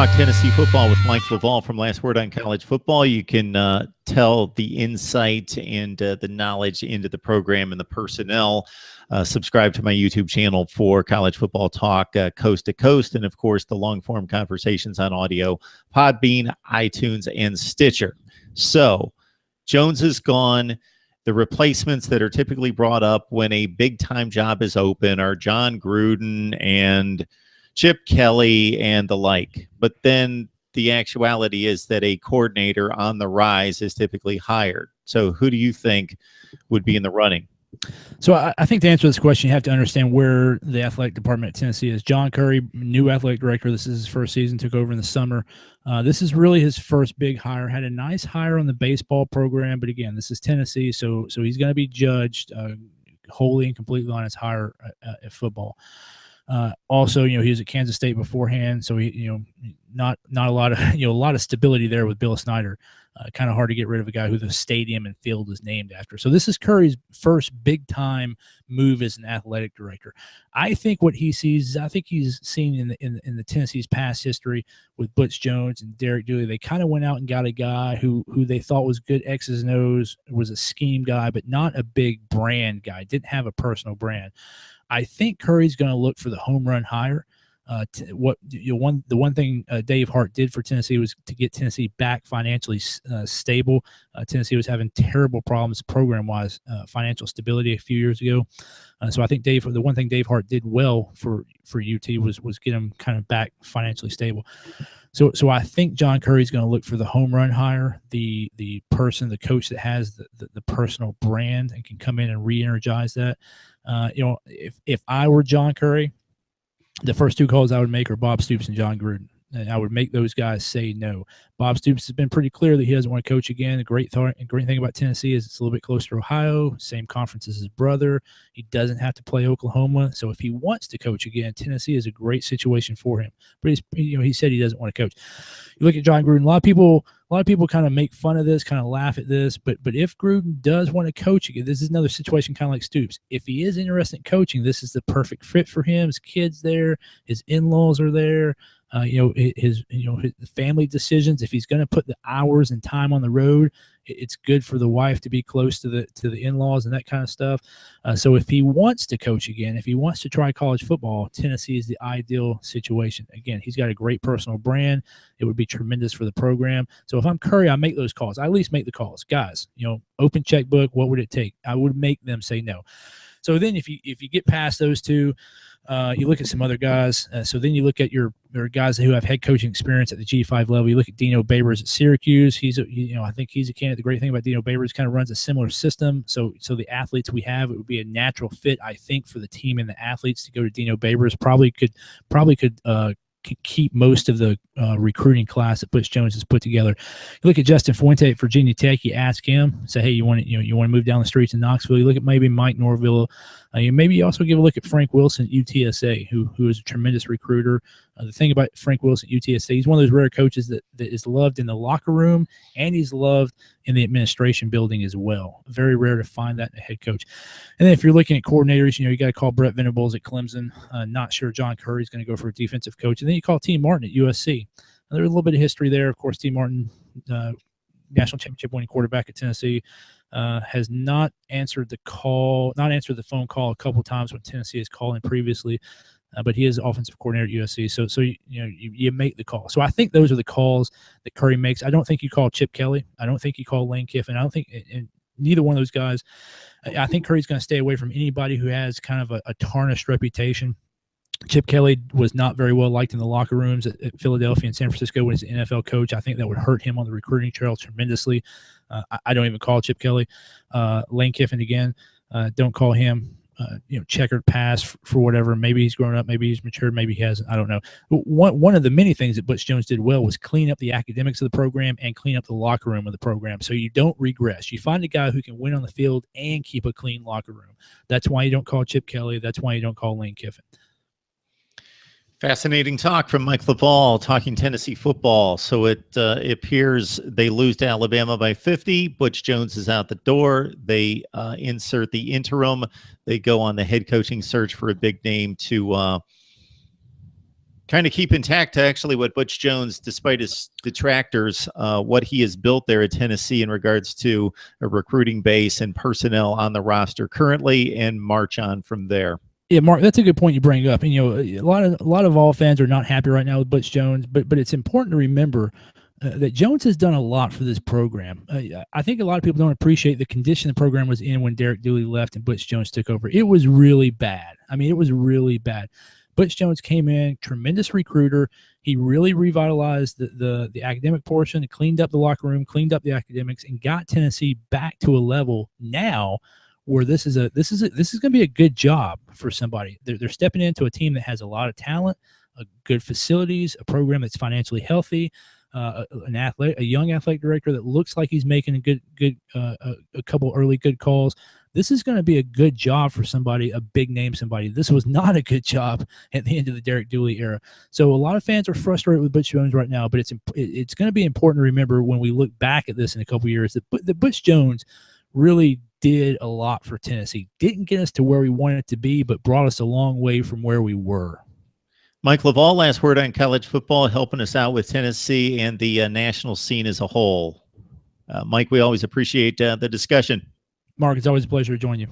Talk Tennessee football with Mike LaValle from Last Word on College Football. You can tell the insight and the knowledge into the program and the personnel. Subscribe to my YouTube channel for college football talk coast to coast. And, of course, the long-form conversations on audio, Podbean, iTunes, and Stitcher. So Jones is gone. The replacements that are typically brought up when a big-time job is open are John Gruden and Chip Kelly and the like. But then the actuality is that a coordinator on the rise is typically hired. So who do you think would be in the running? So I think to answer this question, you have to understand where the athletic department at Tennessee is. John Currie, new athletic director. This is his first season, took over in the summer. This is really his first big hire. Had a nice hire on the baseball program, but again, this is Tennessee, so he's going to be judged wholly and completely on his hire at football. Also, he was at Kansas State beforehand, so he, not a lot of a lot of stability there with Bill Snyder. Kind of hard to get rid of a guy who the stadium and field is named after. So this is Curry's first big time move as an athletic director. I think what he sees, I think he's seen in the Tennessee's past history with Butch Jones and Derek Dooley. They kind of went out and got a guy who they thought was good X's and O's, was a scheme guy, but not a big brand guy. Didn't have a personal brand. I think Curry's going to look for the home run hire. The one thing Dave Hart did for Tennessee was to get Tennessee back financially stable. Tennessee was having terrible problems program-wise, financial stability a few years ago. So I think the one thing Dave Hart did well for UT was get him kind of back financially stable. So I think John Curry's going to look for the home run hire, the coach that has the personal brand and can come in and re-energize that. If I were John Curry, the first two calls I would make are Bob Stoops and John Gruden. And I would make those guys say no. Bob Stoops has been pretty clear that he doesn't want to coach again. The great thing about Tennessee is it's a little bit closer to Ohio, same conference as his brother. He doesn't have to play Oklahoma. So if he wants to coach again, Tennessee is a great situation for him. But he said he doesn't want to coach. You look at John Gruden. A lot of people kind of make fun of this, kind of laugh at this. But if Gruden does want to coach again, this is another situation kind of like Stoops. If he is interested in coaching, this is the perfect fit for him. His kids there, his in-laws are there. His family decisions. If he's going to put the hours and time on the road, it's good for the wife to be close to the in-laws and that kind of stuff. So if he wants to coach again, if he wants to try college football, Tennessee is the ideal situation. Again, he's got a great personal brand. It would be tremendous for the program. So if I'm Curry, I make those calls. I at least make the calls. Guys, open checkbook, what would it take? I would make them say no. So then if you get past those two, you look at some other guys. So then you look at your guys who have head coaching experience at the G5 level. You look at Dino Babers at Syracuse. I think he's a candidate. The great thing about Dino Babers, kind of runs a similar system. So the athletes we have, it would be a natural fit, I think, for the team and the athletes to go to Dino Babers. Probably could keep most of the recruiting class that Butch Jones has put together. You look at Justin Fuente at Virginia Tech. You ask him, say, hey, you want to move down the streets in Knoxville. You look at maybe Mike Norville. Maybe you also give a look at Frank Wilson at UTSA, who is a tremendous recruiter. The thing about Frank Wilson at UTSA, he's one of those rare coaches that is loved in the locker room and he's loved in the administration building as well. Very rare to find that in a head coach. And then if you're looking at coordinators, you got to call Brett Venables at Clemson. Not sure John Curry's going to go for a defensive coach. And then you call T. Martin at USC. Now, there's a little bit of history there. Of course, T. Martin, national championship winning quarterback at Tennessee, has not answered the phone call a couple times when Tennessee has called him previously. But he is offensive coordinator at USC, so you make the call. So I think those are the calls that Curry makes. I don't think you call Chip Kelly. I don't think you call Lane Kiffin. I don't think and neither one of those guys. I think Curry's going to stay away from anybody who has kind of a tarnished reputation. Chip Kelly was not very well liked in the locker rooms at Philadelphia and San Francisco when he's an NFL coach. I think that would hurt him on the recruiting trail tremendously. I don't even call Chip Kelly. Lane Kiffin, again, don't call him. Checkered pass for whatever. Maybe he's grown up, maybe he's matured, maybe he hasn't. I don't know. One of the many things that Butch Jones did well was clean up the academics of the program and clean up the locker room of the program so you don't regress. You find a guy who can win on the field and keep a clean locker room. That's why you don't call Chip Kelly. That's why you don't call Lane Kiffin. Fascinating talk from Mike LaValle talking Tennessee football. So it appears they lose to Alabama by 50. Butch Jones is out the door. They insert the interim. They go on the head coaching search for a big name to kind of keep intact actually what Butch Jones, despite his detractors, what he has built there at Tennessee in regards to a recruiting base and personnel on the roster currently, and march on from there. Yeah, Mark, that's a good point you bring up. And a lot of all fans are not happy right now with Butch Jones, but it's important to remember that Jones has done a lot for this program. I think a lot of people don't appreciate the condition the program was in when Derek Dooley left and Butch Jones took over. It was really bad. I mean, it was really bad. Butch Jones came in, tremendous recruiter. He really revitalized the academic portion, cleaned up the locker room, cleaned up the academics, and got Tennessee back to a level now where this is going to be a good job for somebody. They're stepping into a team that has a lot of talent, good facilities, a program that's financially healthy, a young athletic director that looks like he's making a couple early good calls. This is going to be a good job for somebody, a big name somebody. This was not a good job at the end of the Derek Dooley era. So a lot of fans are frustrated with Butch Jones right now, but it's going to be important to remember when we look back at this in a couple of years that Butch Jones really did a lot for Tennessee. Didn't get us to where we wanted to be, but brought us a long way from where we were. Mike Laval, last word on college football, helping us out with Tennessee and the national scene as a whole. Mike, we always appreciate the discussion. Mark, it's always a pleasure to join you.